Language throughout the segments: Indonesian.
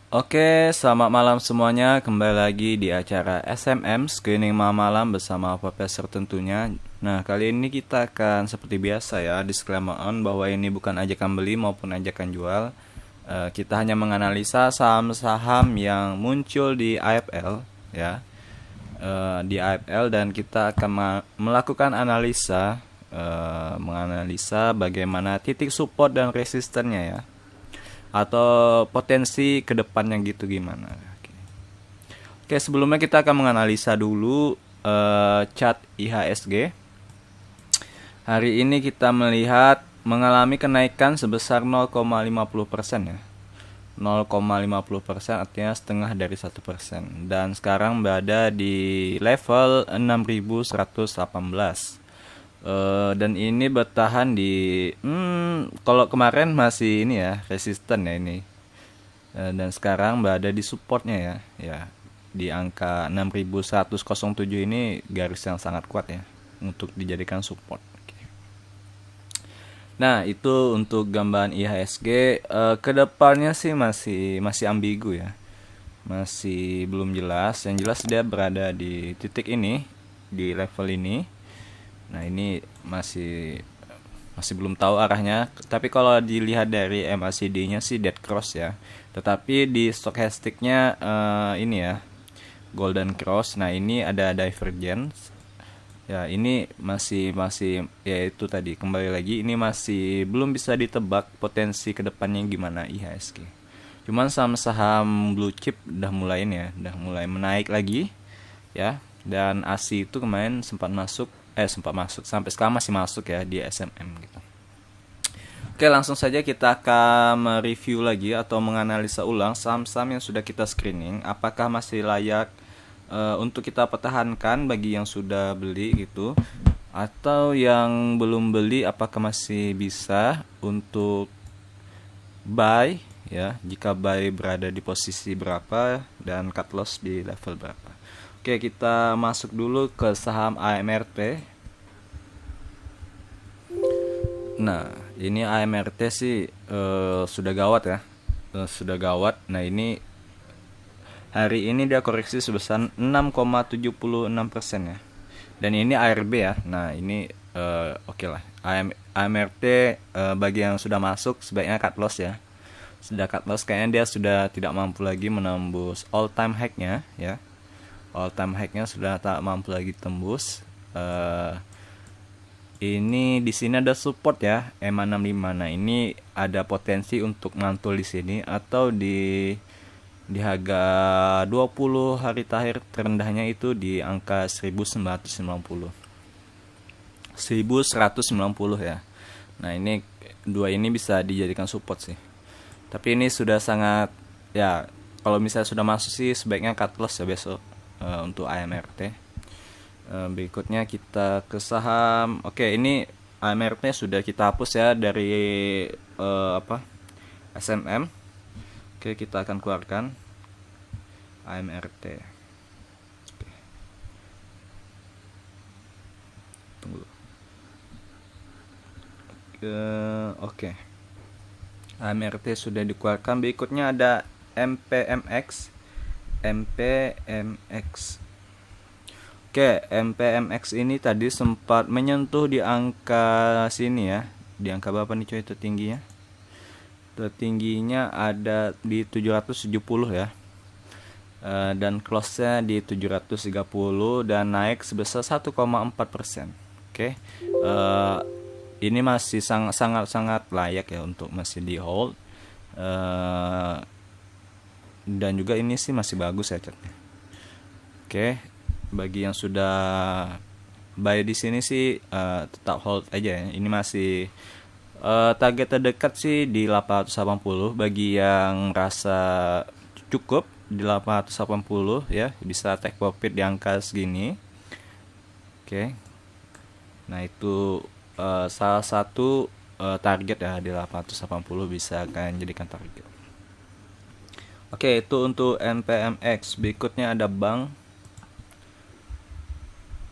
Oke, selamat malam semuanya. Kembali lagi di acara SMM Screening Malam bersama Profesor tentunya. Nah, kali ini kita akan seperti biasa ya, disclaimer on bahwa ini bukan ajakan beli maupun ajakan jual. Kita hanya menganalisa saham-saham yang muncul di AFL ya. Di AFL dan kita akan melakukan analisa menganalisa bagaimana titik support dan resistennya ya, atau potensi kedepannya gitu gimana. Oke, sebelumnya kita akan menganalisa dulu chart IHSG. Hari ini kita melihat mengalami kenaikan sebesar 0,50% ya. 0,50% artinya setengah dari 1%, dan sekarang berada di level 6118. Dan ini bertahan di kalau kemarin masih ini ya, resisten ya ini. Dan sekarang berada di supportnya ya. Ya, di angka 6107 ini garis yang sangat kuat ya untuk dijadikan support. Nah, itu untuk gambaran IHSG. Kedepannya sih masih ambigu ya. Masih belum jelas. Yang jelas dia berada di titik ini, di level ini. Nah, ini masih belum tahu arahnya. Tapi kalau dilihat dari MACD-nya sih dead cross ya. Tetapi di stochastic-nya ini ya, golden cross. Nah, ini ada divergence. Ya, ini masih ya itu tadi, kembali lagi ini masih belum bisa ditebak potensi kedepannya gimana IHSG. Cuman saham-saham blue chip udah mulai ini ya, udah mulai menaik lagi ya. Dan ASI itu kemarin sempat masuk sampai sekarang masih masuk ya di SMM gitu. Oke, langsung saja kita akan mereview lagi atau menganalisa ulang saham-saham yang sudah kita screening, apakah masih layak untuk kita pertahankan bagi yang sudah beli gitu, atau yang belum beli apakah masih bisa untuk buy ya, jika buy berada di posisi berapa dan cut loss di level berapa. Oke, kita masuk dulu ke saham AMRT. Nah, ini AMRT sih sudah gawat ya. Sudah gawat. Nah, ini hari ini dia koreksi sebesar 6,76% ya. Dan ini ARB ya. Nah, ini oke lah. AMRT bagi yang sudah masuk sebaiknya cut loss ya. Sudah cut loss, kayaknya dia sudah tidak mampu lagi menembus all time high-nya ya. All time high-nya sudah tak mampu lagi tembus. Ini di sini ada support ya, EMA65. Nah, ini ada potensi untuk mantul di sini atau di harga 20 hari terakhir terendahnya itu di angka 1990. 1190 ya. Nah, ini dua ini bisa dijadikan support sih. Tapi ini sudah sangat ya, kalau misalnya sudah masuk sih sebaiknya cut loss ya besok untuk AMRT. Berikutnya kita ke saham. Oke, ini AMRT sudah kita hapus ya dari SMM. Oke, kita akan keluarkan AMRT. Tunggu. Oke. AMRT sudah dikeluarkan. Berikutnya ada MPMX. Oke, MPMX ini tadi sempat menyentuh di angka sini ya. Di angka berapa nih coy tertingginya? Tertingginya ada di 770 ya. Dan close-nya di 730 dan naik sebesar 1,4%. Oke. Ini masih sangat layak ya untuk masih di hold. Dan juga ini sih masih bagus ya chartnya. Oke, bagi yang sudah buy di sini sih tetap hold aja ya. Ini masih target terdekat sih di 880. Bagi yang rasa cukup di 880 ya, bisa take profit di angka segini. Oke. Nah, itu salah satu target ya, di 880 bisa kalian jadikan target. Oke, itu untuk MPMX. Berikutnya ada bank.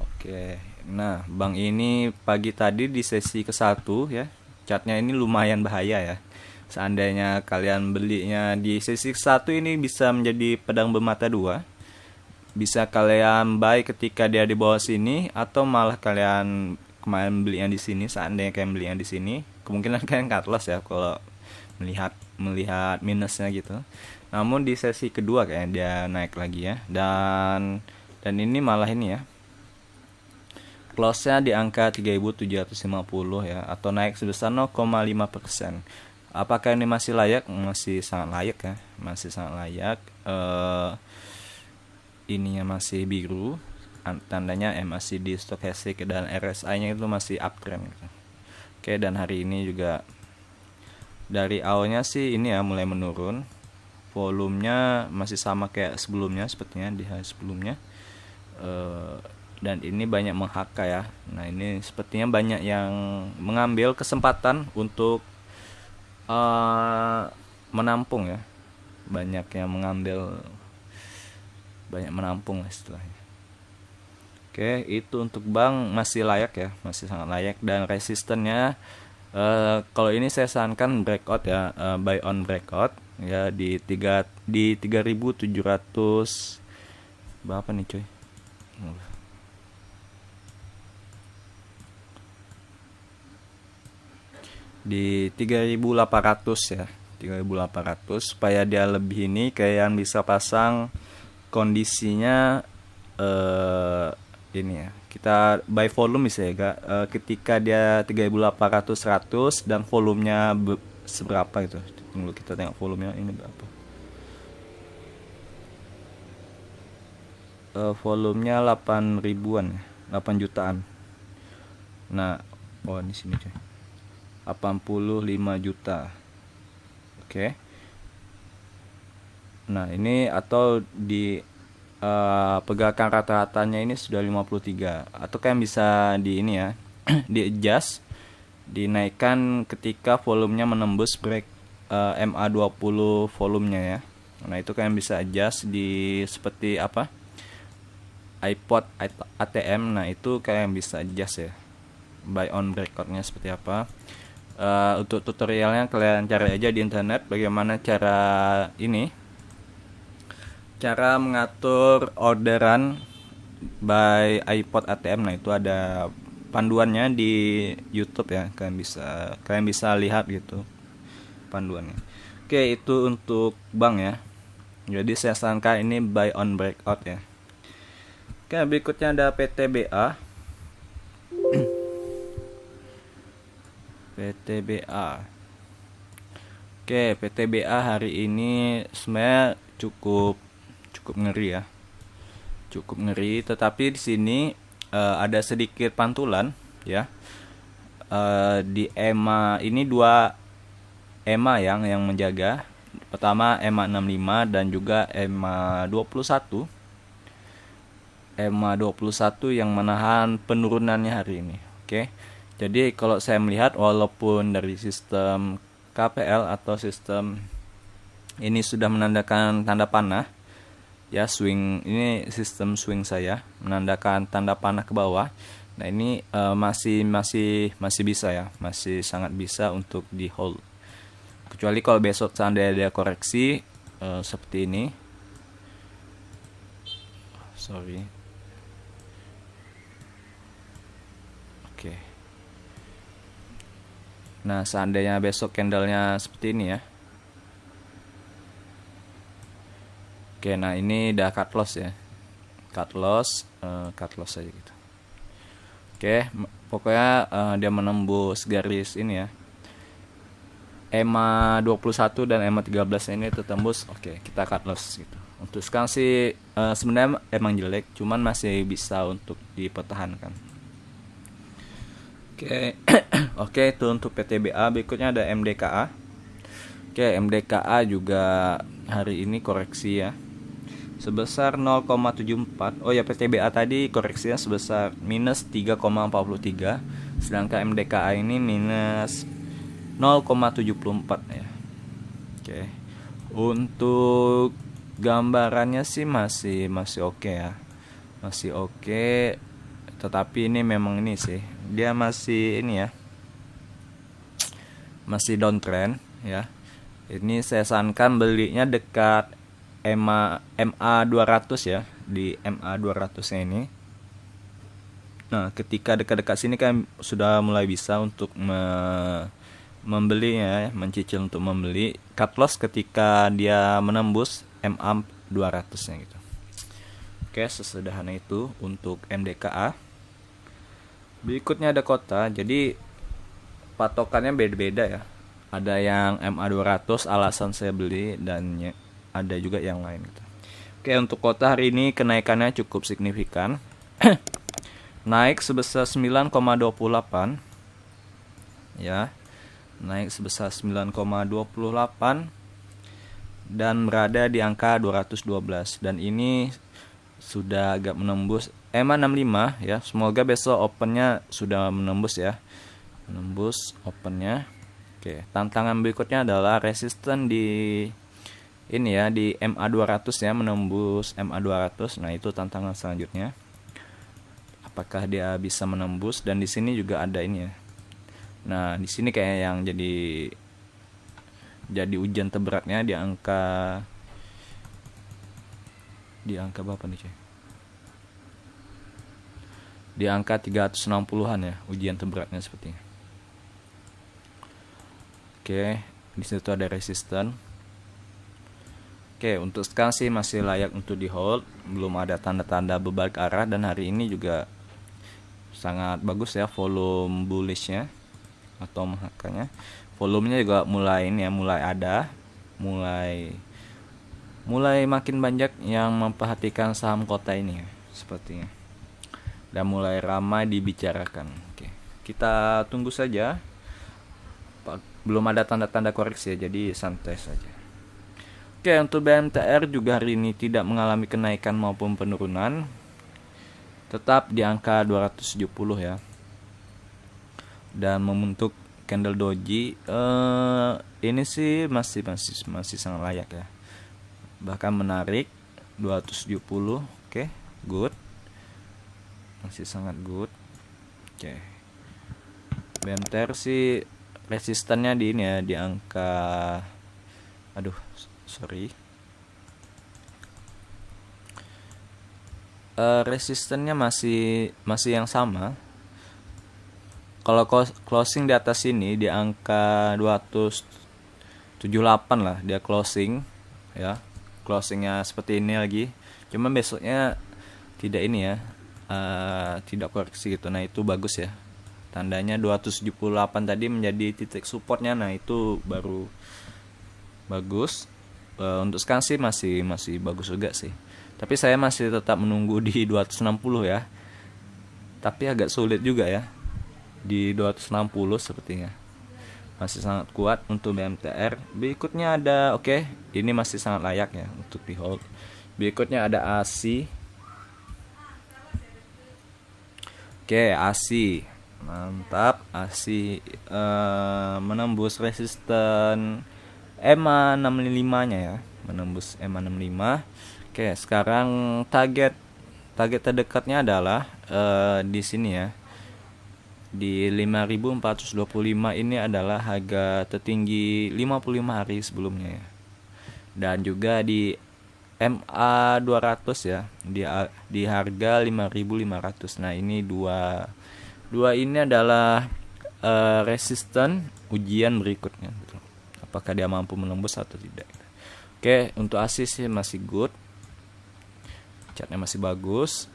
Oke, nah bank ini pagi tadi di sesi ke-1 ya, chartnya ini lumayan bahaya ya. Seandainya kalian belinya di sesi 1 ini bisa menjadi pedang bermata dua. Bisa kalian buy ketika dia di bawah sini, atau malah kalian kemarin belinya di sini. Seandainya kalian belinya di sini, kemungkinan kalian cut loss ya kalau melihat minusnya gitu. Namun di sesi kedua kayak dia naik lagi ya, dan ini malah ini ya, close-nya di angka 3.750 ya, atau naik sebesar 0,5%. Apakah ini masih layak? Masih sangat layak ya, masih sangat layak. Ininya masih biru, tandanya MACD stochastic dan RSI-nya itu masih uptrend gitu. Oke, dan hari ini juga dari awalnya sih ini ya mulai menurun. Volumenya masih sama kayak sebelumnya, sepertinya di hari sebelumnya. Dan ini banyak menghaka ya. Nah, ini sepertinya banyak yang mengambil kesempatan untuk menampung ya. Banyak yang banyak menampung istilahnya. Oke, itu untuk bank masih layak ya, masih sangat layak. Dan resistennya kalau ini saya sarankan breakout ya, buy on breakout ya di 3.700 berapa nih cuy? Di 3.800 ya, 3.800, supaya dia lebih ini kalian bisa pasang kondisinya ini ya, kita buy volume bisa ya ketika dia 3.800 100 dan volumenya seberapa gitu. Tunggu kita tengok volumenya ini berapa. Volumenya 8 ribuan ya, 8 jutaan. Nah, ini sini coy, 85 juta. Oke. Nah, ini atau di pergerakan rata-ratanya ini sudah 53, atau kalian bisa di ini ya di adjust, dinaikkan ketika volumenya menembus break MA20 volumenya ya. Nah, itu kalian bisa adjust di seperti apa, iPod ATM. Nah, itu kalian bisa adjust ya, buy on breakoutnya seperti apa. Untuk tutorialnya kalian cari aja di internet bagaimana cara mengatur orderan by iPod ATM. Nah, itu ada panduannya di YouTube ya, kalian bisa lihat gitu panduannya. Oke, itu untuk bank ya. Jadi saya sarankan ini buy on breakout ya. Oke, berikutnya ada PTBA. PTBA. Oke, PTBA hari ini sebenarnya cukup ngeri ya. Cukup ngeri, tetapi di sini ada sedikit pantulan ya. Di EMA ini dua EMA yang menjaga. Pertama EMA 65 dan juga EMA 21. EMA 21 yang menahan penurunannya hari ini. Oke. Jadi kalau saya melihat, walaupun dari sistem KPL atau sistem ini sudah menandakan tanda panah ya, swing, ini sistem swing saya menandakan tanda panah ke bawah. Nah, ini masih bisa ya, masih sangat bisa untuk di hold. Kecuali kalau besok seandainya ada koreksi seperti ini. Sorry. Oke. Nah, seandainya besok candlenya seperti ini ya. Oke, nah ini udah cut loss ya. Cut loss aja gitu. Oke, pokoknya dia menembus garis ini ya. EMA 21 dan EMA 13 ini tertembus. Oke, kita cut loss gitu. Untuk sekarang sih sebenarnya emang jelek, cuman masih bisa untuk dipertahankan. Oke. Oke, itu untuk PTBA. Berikutnya ada MDKA. Oke, MDKA juga hari ini koreksi ya, sebesar 0,74. Oh ya, PTBA tadi koreksinya sebesar minus 3,43, sedangkan MDKA ini minus 0,74 ya. Oke. Untuk gambarannya sih masih oke ya. Masih oke. Tetapi ini memang ini sih, dia masih ini ya, masih downtrend ya. Ini saya sarankan belinya dekat MA 200 ya, di MA 200-nya ini. Nah, ketika dekat-dekat sini kan sudah mulai bisa untuk membelinya ya, mencicil untuk membeli. Cut loss ketika dia menembus MA 200-nya gitu. Oke, sesederhana itu untuk MDKA. Berikutnya ada kota, jadi patokannya beda-beda ya. Ada yang MA 200 alasan saya beli, dan ada juga yang lain gitu. Oke, untuk kota hari ini kenaikannya cukup signifikan. Naik sebesar 9,28 ya. Naik sebesar 9,28 dan berada di angka 212, dan ini sudah agak menembus EMA 65 ya. Semoga besok opennya sudah menembus ya. Menembus opennya. Oke, tantangan berikutnya adalah resisten di ini ya, di MA 200 ya, menembus MA 200. Nah, itu tantangan selanjutnya. Apakah dia bisa menembus, dan di sini juga ada ini ya. Nah, di sini kayak yang jadi ujian terberatnya di angka berapa nih, cuy? Di angka 360-an ya, ujian terberatnya sepertinya. Oke, di situ ada resisten. Oke, untuk sekarang sih masih layak untuk di hold, belum ada tanda-tanda berbalik arah, dan hari ini juga sangat bagus ya volume bullishnya atau mahakanya. Volumenya juga mulai ini ya, mulai makin banyak yang memperhatikan saham kota ini ya, sepertinya. Dan mulai ramai dibicarakan. Oke, kita tunggu saja. Belum ada tanda-tanda koreksi ya, jadi santai saja. Oke, untuk BMTR juga hari ini tidak mengalami kenaikan maupun penurunan, tetap di angka 270 ya, dan membentuk candle doji. Ini sih masih sangat layak ya, bahkan menarik 270. Oke, good, masih sangat good. Oke, BMTR sih resistannya di ini ya, di angka resistannya masih yang sama. Kalau closing di atas ini di angka 278 lah dia closing ya. Closingnya seperti ini lagi, cuma besoknya tidak ini ya, tidak koreksi gitu. Nah, itu bagus ya, tandanya 278 tadi menjadi titik supportnya. Nah, itu baru bagus. Untuk sekarang sih masih bagus juga sih, tapi saya masih tetap menunggu di 260 ya, tapi agak sulit juga ya di 260 sepertinya. Masih sangat kuat untuk BMTR. Berikutnya ada ini masih sangat layak ya untuk di hold. Berikutnya ada ASI. ASI mantap. ASI menembus resisten EMA 65 nya ya, menembus EMA 65. Sekarang target terdekatnya adalah di sini ya, di 5.425. Ini adalah harga tertinggi 55 hari sebelumnya ya. Dan juga di MA 200 ya, di harga 5.500. Nah, ini dua ini adalah resisten ujian berikutnya gitu. Apakah dia mampu menembus atau tidak. Untuk ASI sih masih good, chartnya masih bagus.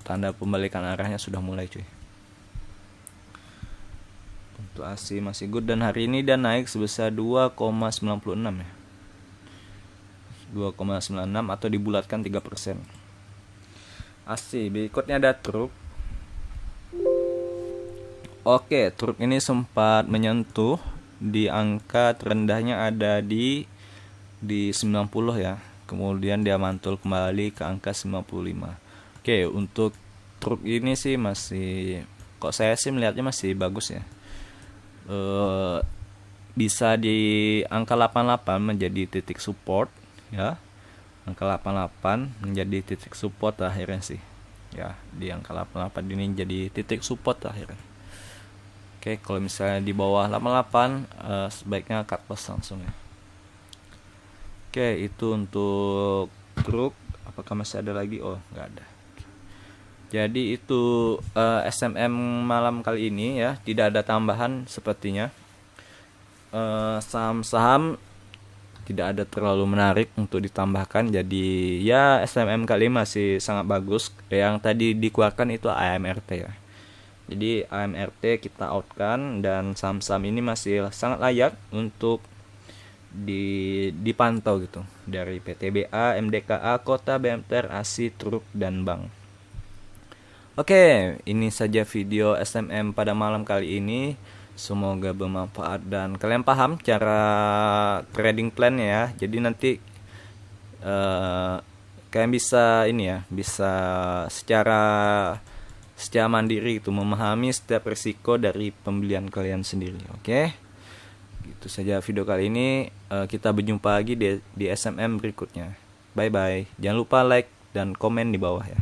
Tanda pembalikan arahnya sudah mulai, cuy. Untuk ASI masih good, dan hari ini dia naik sebesar 2,96 ya. 2,96 atau dibulatkan 3%. ASI. Berikutnya ada truk. Truk ini sempat menyentuh di angka terendahnya ada di 90 ya. Kemudian dia mantul kembali ke angka 95. Untuk truk ini sih saya sih melihatnya masih bagus ya. Bisa di angka 88 menjadi titik support ya. Angka 88 menjadi titik support akhirnya sih. Ya, di angka 88 ini jadi titik support akhirnya. Oke, kalau misalnya di bawah 88 sebaiknya cut loss langsung ya. Oke, itu untuk truk. Apakah masih ada lagi? Oh, nggak ada. Jadi itu SMM malam kali ini ya, tidak ada tambahan sepertinya. Saham-saham tidak ada terlalu menarik untuk ditambahkan. Jadi ya SMM kali ini masih sangat bagus. Yang tadi dikeluarkan itu AMRT ya. Jadi AMRT kita outkan, dan saham-saham ini masih sangat layak untuk dipantau gitu dari PTBA, MDKA, Kota, BMTR, ASI, Truk, dan Bank. Oke, ini saja video SMM pada malam kali ini. Semoga bermanfaat dan kalian paham cara trading plan ya. Jadi nanti kalian bisa ini ya, bisa secara mandiri itu memahami setiap risiko dari pembelian kalian sendiri. Oke, itu saja video kali ini. Kita berjumpa lagi di SMM berikutnya. Bye bye. Jangan lupa like dan komen di bawah ya.